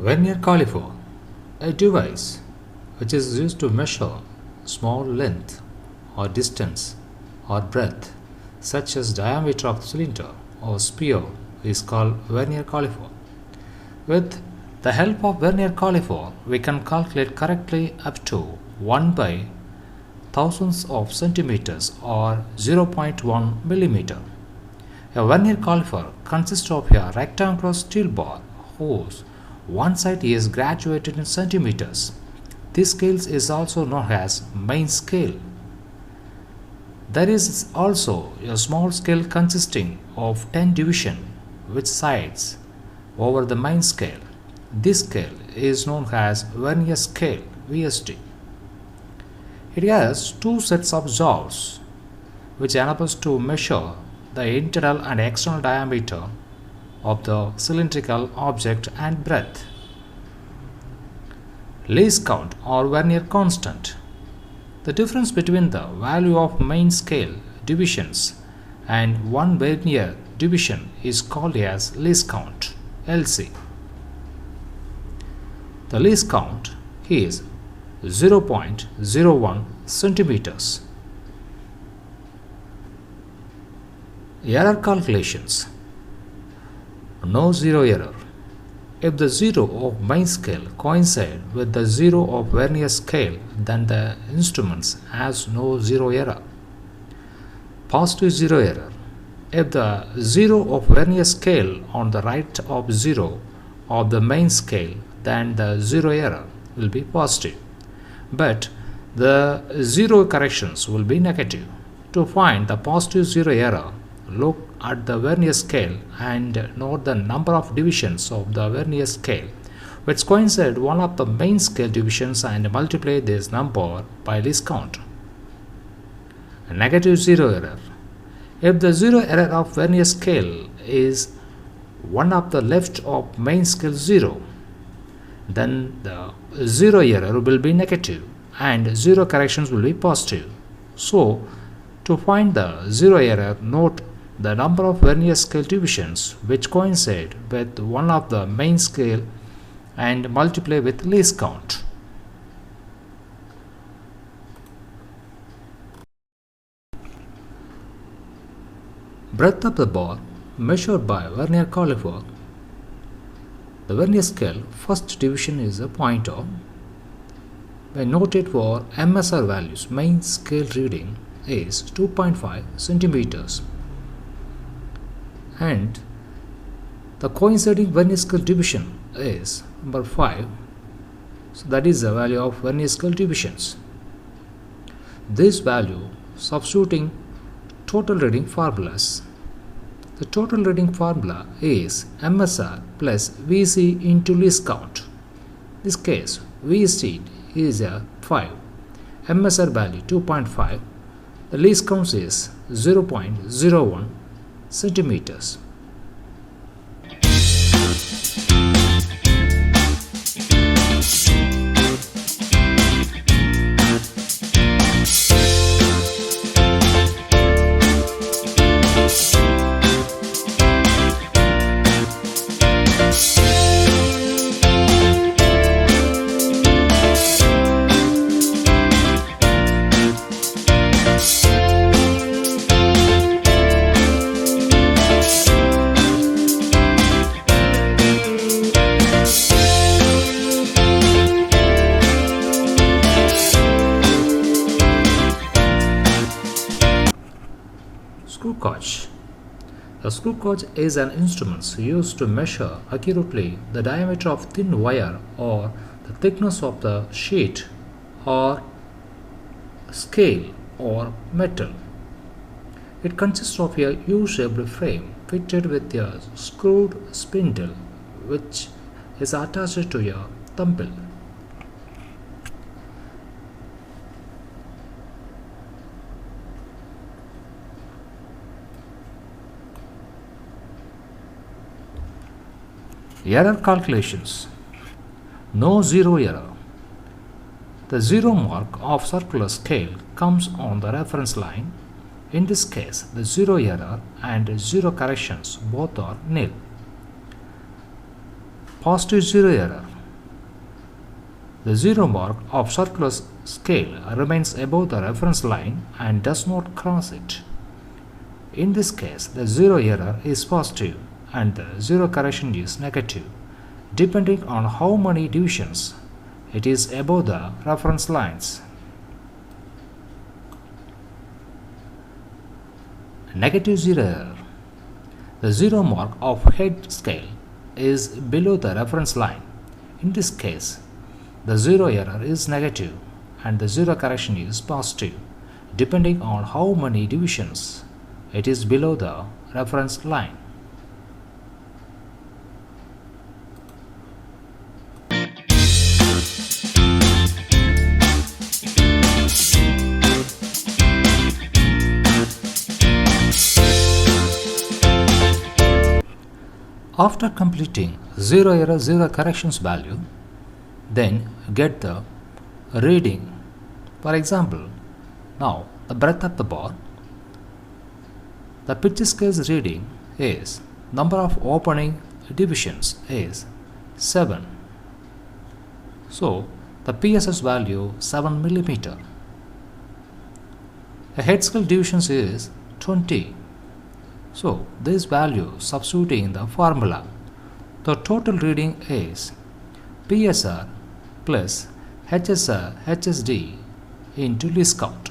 Vernier caliper, a device which is used to measure small length or distance or breadth such as diameter of cylinder or sphere is called Vernier caliper. With the help of Vernier caliper, we can calculate correctly up to 1 by thousands of centimeters or 0.1 millimeter. A Vernier caliper consists of a rectangular steel bar whose one side is graduated in centimeters. This scale is also known as main scale. There is also a small scale consisting of 10 divisions with sides over the main scale. This scale is known as vernier scale (VSD). It has two sets of jaws which enables to measure the internal and external diameter of the cylindrical object and breadth. Least count or vernier constant. The difference between the value of main scale divisions and one vernier division is called as least count (LC). The least count is 0.01 centimeters. Error calculations. No zero error. If the zero of main scale coincides with the zero of vernier scale, then the instrument has no zero error. Positive zero error. If the zero of vernier scale on the right of zero of the main scale, then the zero error will be positive, but the zero corrections will be negative. To find the positive zero error, look at the vernier scale and note the number of divisions of the vernier scale which coincide one of the main scale divisions and multiply this number by least count. A negative zero error. If the zero error of vernier scale is one of the left of main scale 0, then the zero error will be negative and zero corrections will be positive. So, to find the zero error, note the number of vernier scale divisions which coincide with one of the main scale and multiply with least count. Breadth of the bar measured by Vernier caliper. The vernier scale first division is a pointer. When noted for MSR values, main scale reading is 2.5 centimeters. And the coinciding vernier scale division is number 5. So that is the value of vernier scale divisions. This value substituting total reading formulas. The total reading formula is MSR plus VC into least count. In this case, VC is a 5, MSR value 2.5, the least count is 0.01 centimeters. Screw gauge. A screw gauge is an instrument used to measure accurately the diameter of thin wire or the thickness of the sheet or scale or metal. It consists of a U-shaped frame fitted with a screwed spindle which is attached to a thimble. Error calculations. No zero error. The zero mark of circular scale comes on the reference line. In this case, the zero error and zero corrections both are nil. Positive zero error. The zero mark of circular scale remains above the reference line and does not cross it. In this case, the zero error is positive and the zero correction is negative, depending on how many divisions it is above the reference lines. Negative zero error. The zero mark of head scale is below the reference line. In this case, the zero error is negative and the zero correction is positive, depending on how many divisions it is below the reference line. After completing zero error, zero corrections value, then get the reading. For example, now the breadth of the bar, the pitch scale's reading is number of opening divisions is 7. So the PSS value 7 millimeter. The head scale divisions is 20. So this value substituting in the formula, the total reading is PSR plus HSR HSD into least count.